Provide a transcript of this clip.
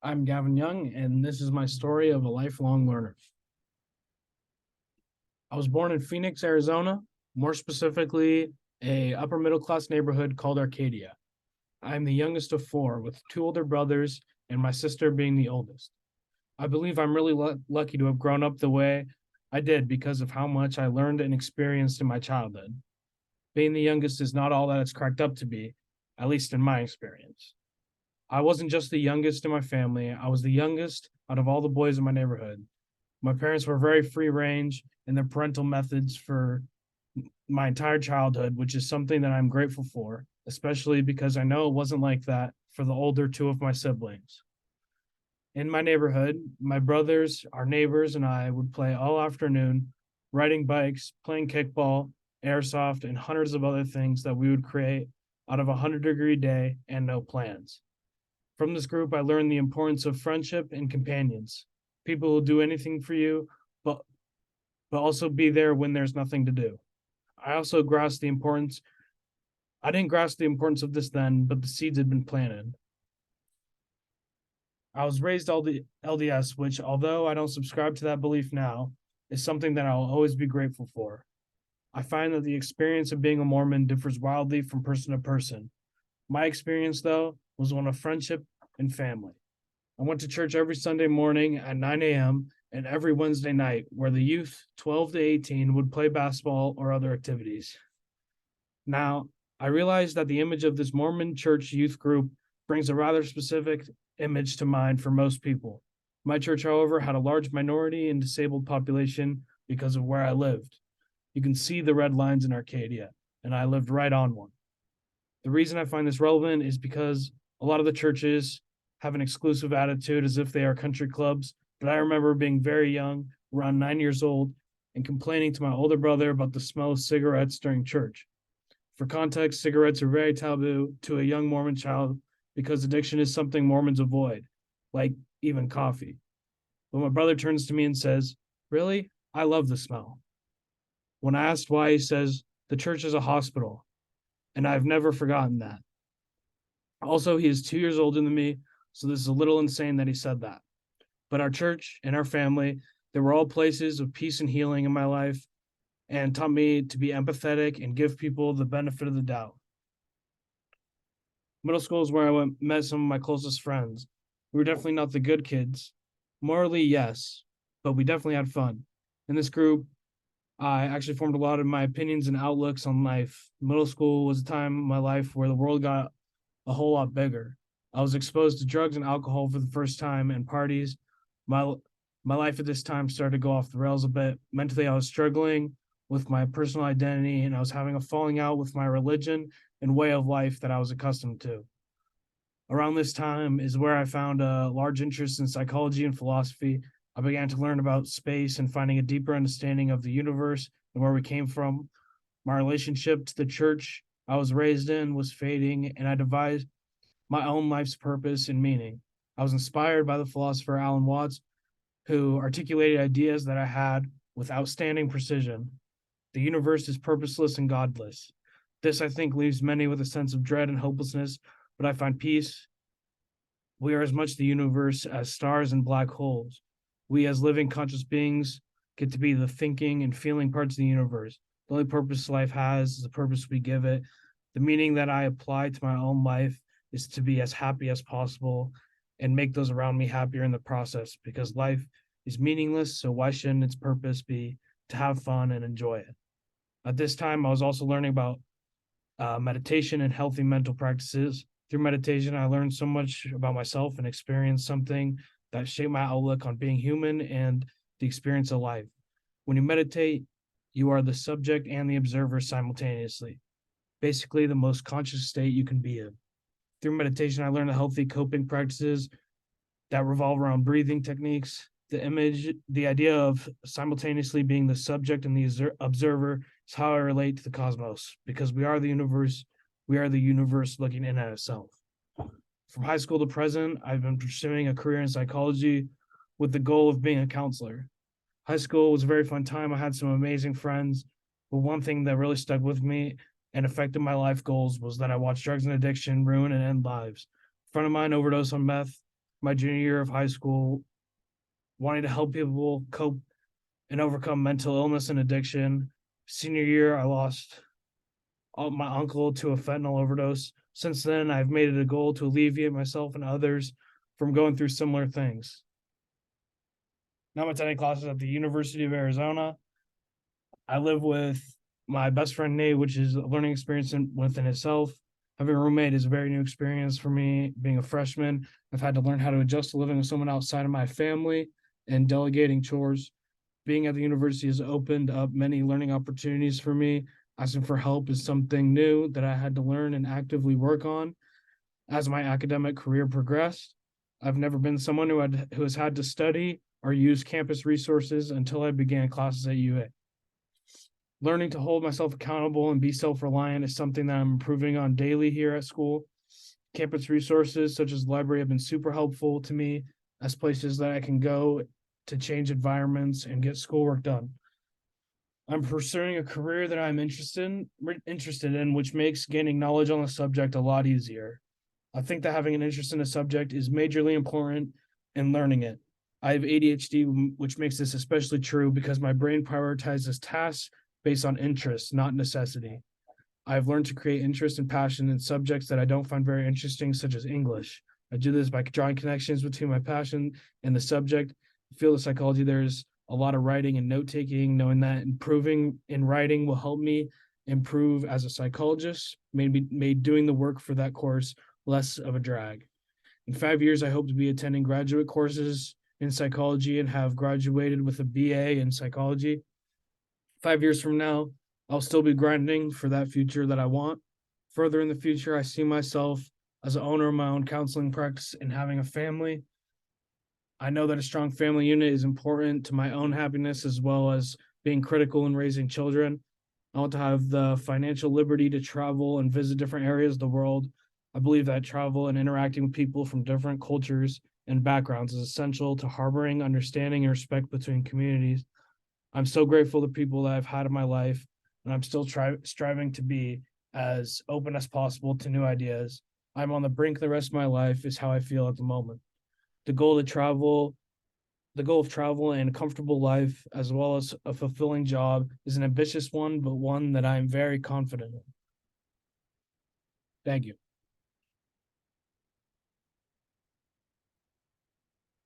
I'm Gavin Young, and this is my story of a lifelong learner. I was born in Phoenix, Arizona, more specifically, a upper middle class neighborhood called Arcadia. I'm the youngest of four, with two older brothers and my sister being the oldest. I believe I'm really lucky to have grown up the way I did because of how much I learned and experienced in my childhood. Being the youngest is not all that it's cracked up to be, at least in my experience. I wasn't just the youngest in my family, I was the youngest out of all the boys in my neighborhood. My parents were very free range in their parental methods for my entire childhood, which is something that I'm grateful for, especially because I know it wasn't like that for the older two of my siblings. In my neighborhood, my brothers, our neighbors, and I would play all afternoon, riding bikes, playing kickball, airsoft, and hundreds of other things that we would create out of a 100-degree day and no plans. From this group, I learned the importance of friendship and companions. People who will do anything for you, but but also be there when there's nothing to do. I also grasped the importance. I didn't grasp the importance of this then, but the seeds had been planted. I was raised LDS, which, although I don't subscribe to that belief now, is something that I'll always be grateful for. I find that the experience of being a Mormon differs wildly from person to person. My experience, though, was one of friendship and family. I went to church every Sunday morning at 9 a.m. and every Wednesday night, where the youth 12 to 18 would play basketball or other activities. Now, I realize that the image of this Mormon church youth group brings a rather specific image to mind for most people. My church, however, had a large minority and disabled population because of where I lived. You can see the red lines in Arcadia, and I lived right on one. The reason I find this relevant is because a lot of the churches have an exclusive attitude as if they are country clubs, but I remember being very young, around 9 years old, and complaining to my older brother about the smell of cigarettes during church. For context, cigarettes are very taboo to a young Mormon child because addiction is something Mormons avoid, like even coffee. But my brother turns to me and says, "Really? I love the smell." When I asked why, he says, "The church is a hospital," and I've never forgotten that. Also, he is 2 years older than me, so this is a little insane that he said that. But our church and our family, they were all places of peace and healing in my life and taught me to be empathetic and give people the benefit of the doubt. Middle school is where met some of my closest friends. We were definitely not the good kids. Morally, yes, but we definitely had fun. In this group, I actually formed a lot of my opinions and outlooks on life. Middle school was a time in my life where the world got a whole lot bigger. I was exposed to drugs and alcohol for the first time and parties. My my life at this time started to go off the rails a bit. Mentally, I was struggling with my personal identity and I was having a falling out with my religion and way of life that I was accustomed to. Around this time is where I found a large interest in psychology and philosophy. I began to learn about space and finding a deeper understanding of the universe and where we came from. My relationship to the church I was raised in was fading, and I devised my own life's purpose and meaning. I was inspired by the philosopher Alan Watts, who articulated ideas that I had with outstanding precision. The universe is purposeless and godless. This, I think, leaves many with a sense of dread and hopelessness, but I find peace. We are as much the universe as stars and black holes. We, as living conscious beings, get to be the thinking and feeling parts of the universe. The only purpose life has is the purpose we give it. The meaning that I apply to my own life is to be as happy as possible and make those around me happier in the process because life is meaningless. So, why shouldn't its purpose be to have fun and enjoy it? At this time, I was also learning about meditation and healthy mental practices. Through meditation, I learned so much about myself and experienced something that shaped my outlook on being human and the experience of life. When you meditate, you are the subject and the observer simultaneously, basically, the most conscious state you can be in. Through meditation, I learned the healthy coping practices that revolve around breathing techniques. The idea of simultaneously being the subject and the observer is how I relate to the cosmos because we are the universe. We are the universe looking in at itself. From high school to present, I've been pursuing a career in psychology with the goal of being a counselor. High school was a very fun time. I had some amazing friends, but one thing that really stuck with me and affected my life goals was that I watched drugs and addiction ruin and end lives. A friend of mine overdosed on meth. my junior year of high school, wanting to help people cope and overcome mental illness and addiction. Senior year, I lost my uncle to a fentanyl overdose. Since then, I've made it a goal to alleviate myself and others from going through similar things. Now I'm attending classes at the University of Arizona. I live with my best friend Nate, which is a learning experience within itself. Having a roommate is a very new experience for me. Being a freshman, I've had to learn how to adjust to living with someone outside of my family and delegating chores. Being at the university has opened up many learning opportunities for me. Asking for help is something new that I had to learn and actively work on as my academic career progressed. I've never been someone who has had to study or use campus resources until I began classes at UA. Learning to hold myself accountable and be self-reliant is something that I'm improving on daily here at school. Campus resources such as the library have been super helpful to me as places that I can go to change environments and get schoolwork done. I'm pursuing a career that I'm interested in, which makes gaining knowledge on the subject a lot easier. I think that having an interest in a subject is majorly important in learning it. I have ADHD, which makes this especially true because my brain prioritizes tasks based on interest, not necessity. I've learned to create interest and passion in subjects that I don't find very interesting, such as English. I do this by drawing connections between my passion and the subject. Field of psychology, there's a lot of writing and note taking, knowing that improving in writing will help me improve as a psychologist, made doing the work for that course less of a drag. In 5 years, I hope to be attending graduate courses in psychology and have graduated with a BA in psychology. 5 years from now, I'll still be grinding for that future that I want. Further in the future, I see myself as an owner of my own counseling practice and having a family. I know that a strong family unit is important to my own happiness as well as being critical in raising children. I want to have the financial liberty to travel and visit different areas of the world. I believe that travel and interacting with people from different cultures and backgrounds is essential to harboring understanding and respect between communities. I'm so grateful to people that I've had in my life, and I'm still striving to be as open as possible to new ideas. I'm on the brink the rest of my life is how I feel at the moment. The goal of travel and a comfortable life, as well as a fulfilling job, is an ambitious one, but one that I am very confident in. Thank you.